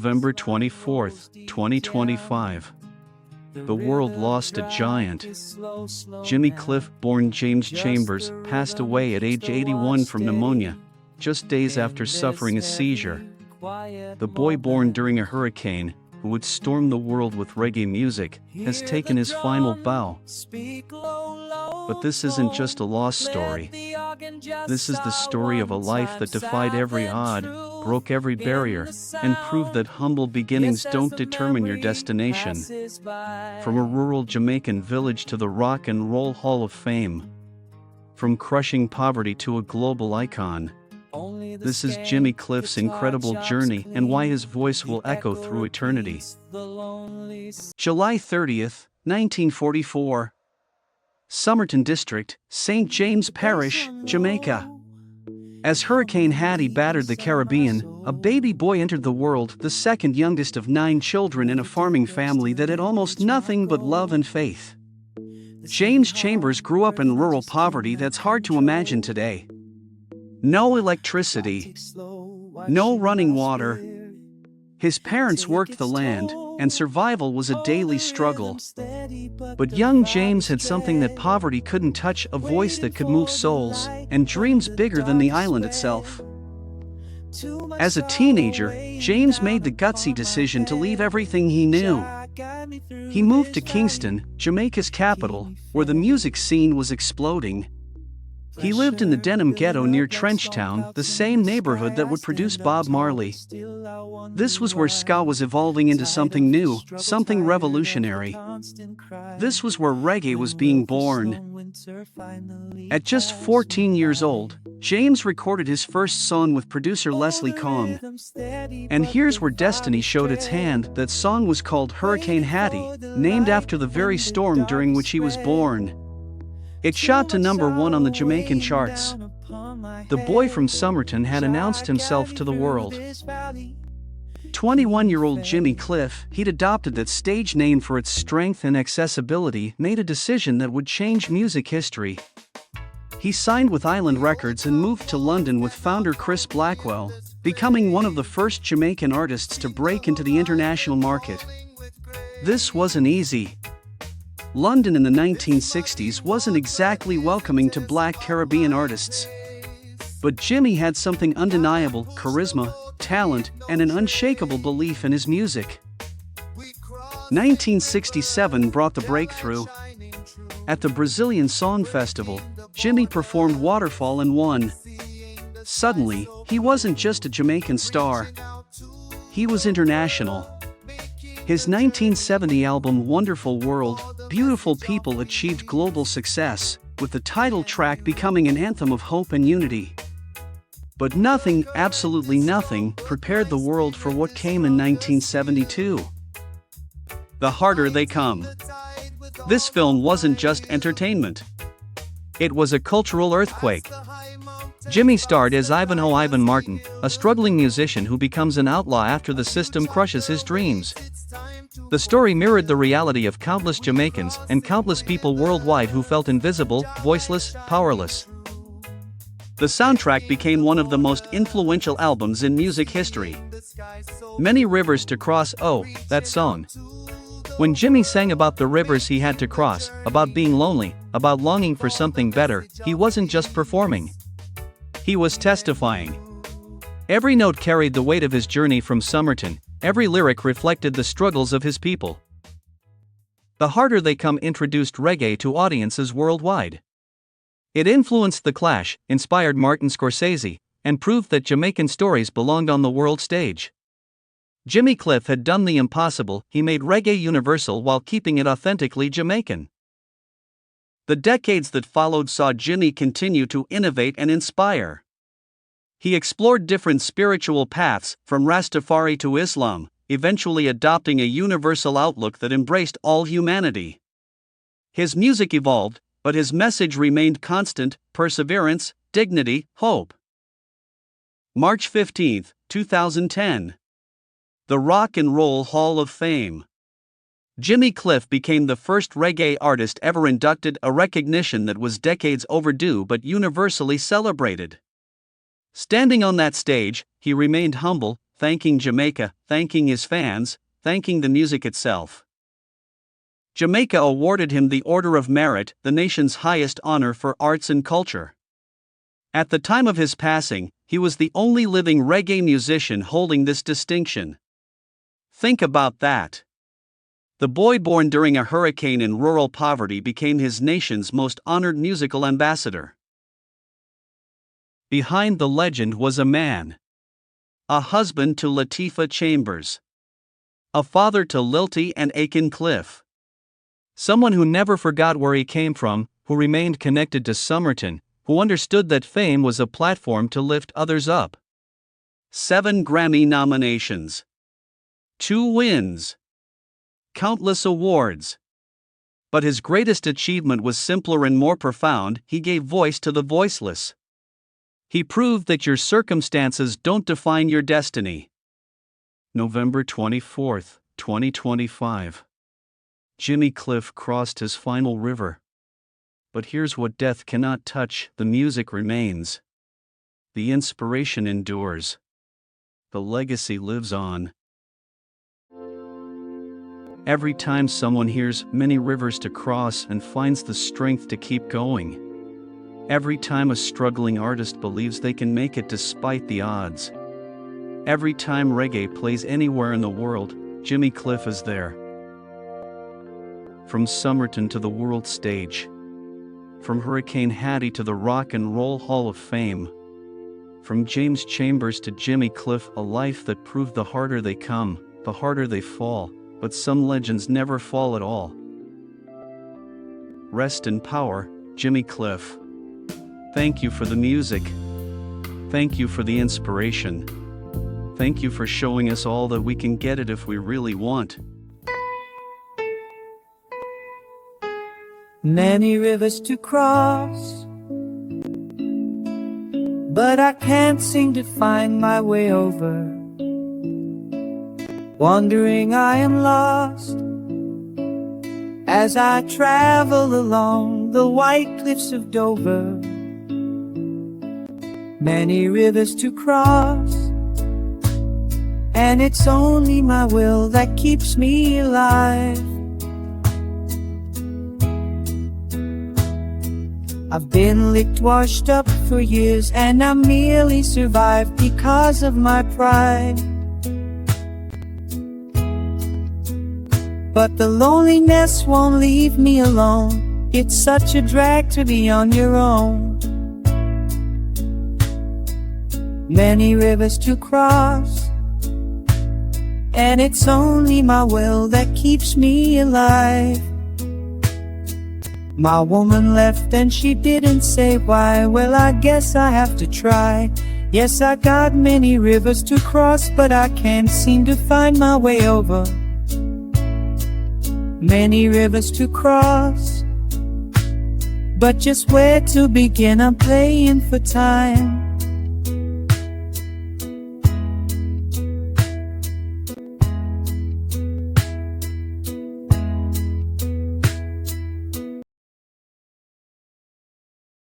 November 24, 2025. The world lost a giant. Jimmy Cliff, born James Chambers, passed away at age 81 from pneumonia, just days after suffering a seizure. The boy born during a hurricane, who would storm the world with reggae music, has taken his final bow. But this isn't just a lost story. This is the story of a life that defied every odd, broke every barrier, and proved that humble beginnings don't determine your destination. From a rural Jamaican village to the Rock and Roll Hall of Fame. From crushing poverty to a global icon. This is Jimmy Cliff's incredible journey and why his voice will echo through eternity. July 30th, 1944. Somerton District, St. James Parish, Jamaica. As Hurricane Hattie battered the Caribbean, a baby boy entered the world, the second youngest of 9 children in a farming family that had almost nothing but love and faith. James Chambers grew up in rural poverty that's hard to imagine today. No electricity, no running water. His parents worked the land, and survival was a daily struggle. But young James had something that poverty couldn't touch, a voice that could move souls, and dreams bigger than the island itself. As a teenager, James made the gutsy decision to leave everything he knew. He moved to Kingston, Jamaica's capital, where the music scene was exploding. He lived in the Denham Ghetto near Trenchtown, the same neighborhood that would produce Bob Marley. This was where ska was evolving into something new, something revolutionary. This was where reggae was being born. At just 14 years old, James recorded his first song with producer Leslie Kong. And here's where destiny showed its hand. That song was called Hurricane Hattie, named after the very storm during which he was born. It shot to #1 on the Jamaican charts. The boy from Somerton had announced himself to the world. 21-year-old Jimmy Cliff, he'd adopted that stage name for its strength and accessibility, made a decision that would change music history. He signed with Island Records and moved to London with founder Chris Blackwell, becoming one of the first Jamaican artists to break into the international market. This wasn't easy. London in the 1960s wasn't exactly welcoming to black Caribbean artists. But Jimmy had something undeniable: charisma, talent, and an unshakable belief in his music. 1967 brought the breakthrough. At the Brazilian Song Festival, Jimmy performed Waterfall and won. Suddenly, he wasn't just a Jamaican star. He was international. His 1970 album Wonderful World, Beautiful People achieved global success, with the title track becoming an anthem of hope and unity. But nothing, absolutely nothing, prepared the world for what came in 1972. The Harder They Come. This film wasn't just entertainment. It was a cultural earthquake. Jimmy starred as Ivan Martin, a struggling musician who becomes an outlaw after the system crushes his dreams. The story mirrored the reality of countless Jamaicans and countless people worldwide who felt invisible, voiceless, powerless. The soundtrack became one of the most influential albums in music history. Many Rivers to Cross, oh, that song. When Jimmy sang about the rivers he had to cross, about being lonely, about longing for something better, he wasn't just performing. He was testifying. Every note carried the weight of his journey from Somerton, every lyric reflected the struggles of his people. The Harder They Come introduced reggae to audiences worldwide. It influenced The Clash, inspired Martin Scorsese, and proved that Jamaican stories belonged on the world stage. Jimmy Cliff had done the impossible. He made reggae universal while keeping it authentically Jamaican. The decades that followed saw Jimmy continue to innovate and inspire. He explored different spiritual paths, from Rastafari to Islam, eventually adopting a universal outlook that embraced all humanity. His music evolved, but his message remained constant: perseverance, dignity, hope. March 15, 2010. The Rock and Roll Hall of Fame. Jimmy Cliff became the first reggae artist ever inducted, a recognition that was decades overdue but universally celebrated. Standing on that stage, he remained humble, thanking Jamaica, thanking his fans, thanking the music itself. Jamaica awarded him the Order of Merit, the nation's highest honor for arts and culture. At the time of his passing, he was the only living reggae musician holding this distinction. Think about that. The boy born during a hurricane in rural poverty became his nation's most honored musical ambassador. Behind the legend was a man. A husband to Latifah Chambers. A father to Lilty and Aiken Cliff. Someone who never forgot where he came from, who remained connected to Somerton, who understood that fame was a platform to lift others up. 7 Grammy nominations. 2 wins. Countless awards. But his greatest achievement was simpler and more profound: he gave voice to the voiceless. He proved that your circumstances don't define your destiny. November 24, 2025. Jimmy Cliff crossed his final river. But here's what death cannot touch: the music remains. The inspiration endures. The legacy lives on. Every time someone hears "many rivers to cross" and finds the strength to keep going. Every time a struggling artist believes they can make it despite the odds. Every time reggae plays anywhere in the world, Jimmy Cliff is there. From Somerton to the world stage. From Hurricane Hattie to the Rock and Roll Hall of Fame. From James Chambers to Jimmy Cliff, a life that proved the harder they come, the harder they fall, but some legends never fall at all. Rest in power, Jimmy Cliff. Thank you for the music. Thank you for the inspiration. Thank you for showing us all that we can get it if we really want. Many rivers to cross, but I can't seem to find my way over. Wondering I am lost as I travel along the white cliffs of Dover. Many rivers to cross, and it's only my will that keeps me alive. I've been licked, washed up for years, and I merely survived because of my pride. But the loneliness won't leave me alone. It's such a drag to be on your own. Many rivers to cross, and it's only my will that keeps me alive. My woman left and she didn't say why. Well, I guess I have to try. Yes, I got many rivers to cross, but I can't seem to find my way over. Many rivers to cross, but just where to begin? I'm playing for time.